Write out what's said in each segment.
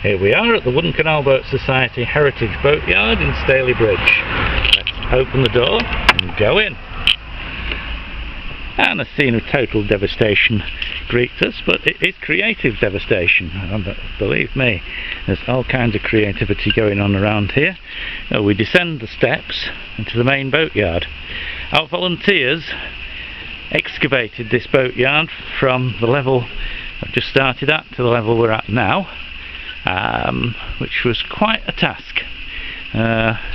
Here we are at the Wooden Canal Boat Society Heritage Boatyard in Staley Bridge. Let's open the door and go in. And a scene of total devastation greets us, but it is creative devastation. Believe me, there's all kinds of creativity going on around here. We descend the steps into the main boatyard. Our volunteers excavated this boatyard from the level I've just started at to the level we're at now, which was quite a task.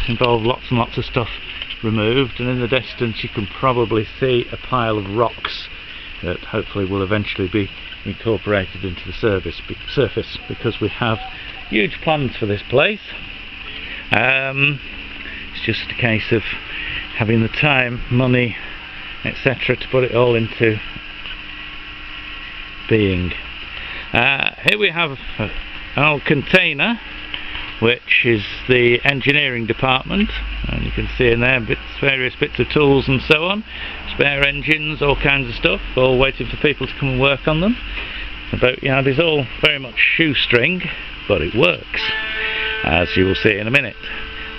Involved lots and lots of stuff removed, and in the distance you can probably see a pile of rocks that hopefully will eventually be incorporated into the surface because we have huge plans for this place. It's just a case of having the time, money, etc. to put it all into being. Here we have an old container, which is the engineering department, and you can see in there various bits of tools and so on, spare engines, all kinds of stuff, all waiting for people to come and work on them. The boatyard is all very much shoestring, but it works, as you will see in a minute.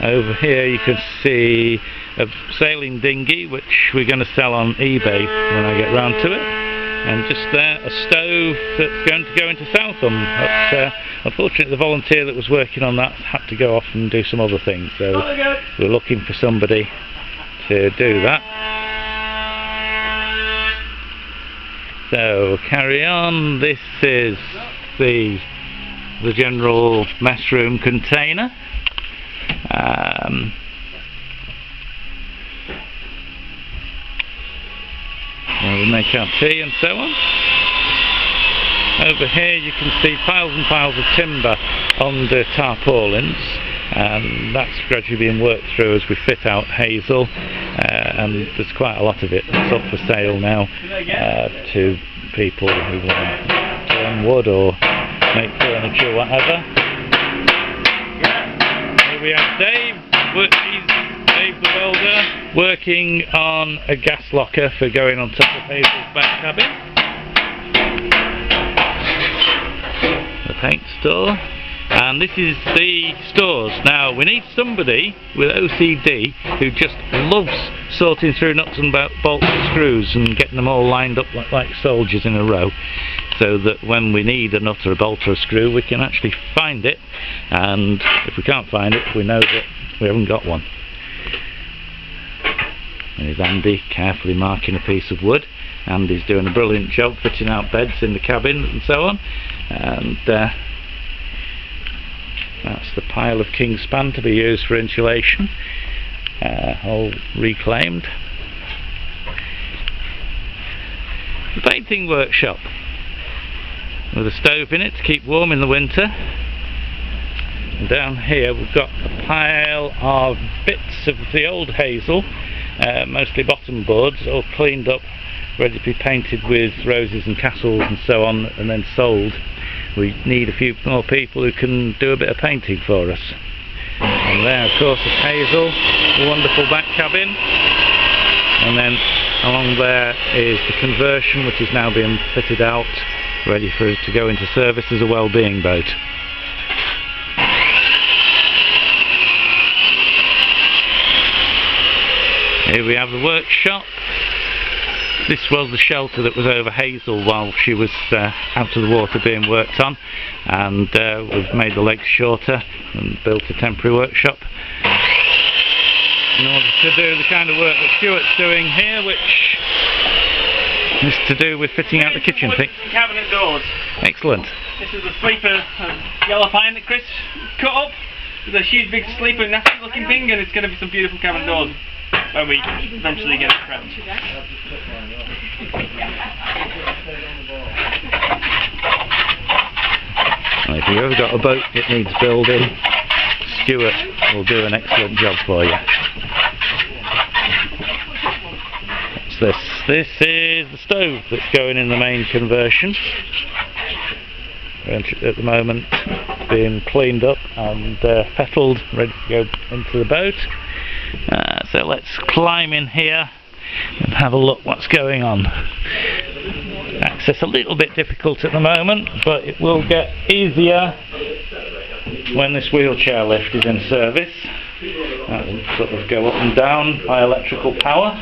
Over here you can see a sailing dinghy, which we're going to sell on eBay when I get round to it. And just there, a stove that's going to go into Southam. Unfortunately, the volunteer that was working on that had to go off and do some other things, so we're looking for somebody to do that. So carry on. This is the general mess room container. We make our tea and so on. Over here you can see piles and piles of timber on the tarpaulins, and that's gradually being worked through as we fit out Hazel, and there's quite a lot of it that's up for sale now to people who want to burn wood or make furniture, whatever. Here we have Dave. Dave the welder, working on a gas locker for going on top of Hazel's back cabin. The paint store, and this is the stores. Now we need somebody with OCD who just loves sorting through nuts and bolts and screws and getting them all lined up like soldiers in a row, so that when we need a nut or a bolt or a screw we can actually find it, and if we can't find it we know that we haven't got one. There's Andy carefully marking a piece of wood. Andy's doing a brilliant job fitting out beds in the cabin and so on, and that's the pile of king span to be used for insulation, all reclaimed. The painting workshop with a stove in it to keep warm in the winter. And down here we've got a pile of bits of the old Hazel, mostly bottom boards, all cleaned up, ready to be painted with roses and castles and so on, and then sold. We need a few more people who can do a bit of painting for us. And there of course is Hazel, the wonderful back cabin, and then along there is the conversion, which is now being fitted out, ready for it to go into service as a well-being boat. Here we have the workshop. This was the shelter that was over Hazel while she was out of the water being worked on, and we've made the legs shorter and built a temporary workshop in order to do the kind of work that Stuart's doing here, which is to do with fitting out the kitchen thing. Cabinet doors. Excellent. This is the sleeper yellow pine that Chris cut up. It's a huge big sleeper nasty looking thing, and it's going to be some beautiful cabinet doors when we eventually get it prepped. Well, if you've ever got a boat that needs building, Stuart will do an excellent job for you. What's this? This is the stove that's going in the main conversion. At the moment being cleaned up and petalled, ready to go into the boat. So let's climb in here and have a look what's going on. Access a little bit difficult at the moment, but it will get easier when this wheelchair lift is in service. That will sort of go up and down by electrical power.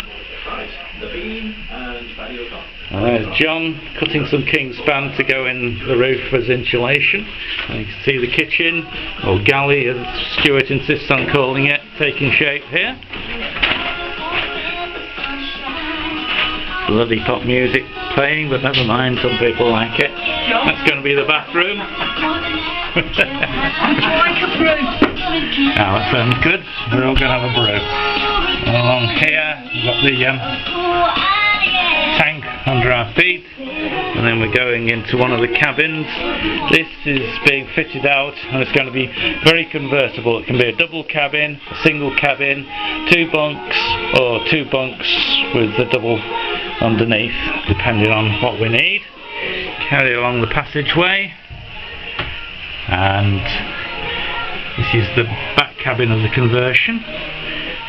And there's John cutting some king span to go in the roof as insulation. And you can see the kitchen, or galley as Stuart insists on calling it, taking shape here. Bloody pop music playing, but never mind, some people like it. That's going to be the bathroom. Now that sounds good. We're all going to have a brew. And along here we've got the tank under our feet, and then we're going into one of the cabins. This is being fitted out, and it's going to be very convertible. It can be a double cabin, a single cabin, 2 bunks, or 2 bunks with the double underneath, depending on what we need. Carry along the passageway, and this is the back cabin of the conversion.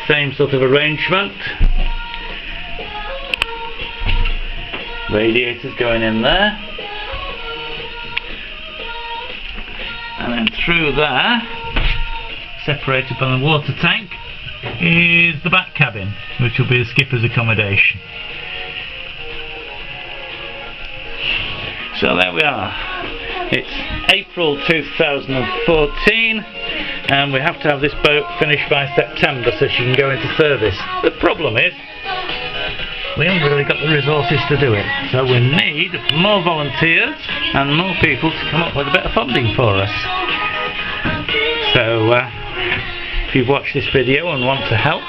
Same sort of arrangement. Radiators going in there, and then through there, separated by the water tank, is the back cabin, which will be the skipper's accommodation. So there we are. It's April 2014, and we have to have this boat finished by September so she can go into service. The problem is, we haven't really got the resources to do it, so we need more volunteers and more people to come up with a bit of funding for us. So if you've watched this video and want to help,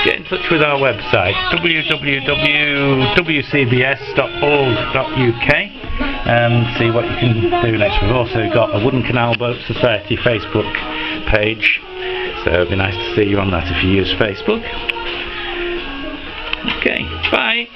get in touch with our website www.wcbs.org.uk and see what you can do next. We've also got a Wooden Canal Boat Society Facebook page, so it'd be nice to see you on that if you use Facebook. Okay, bye.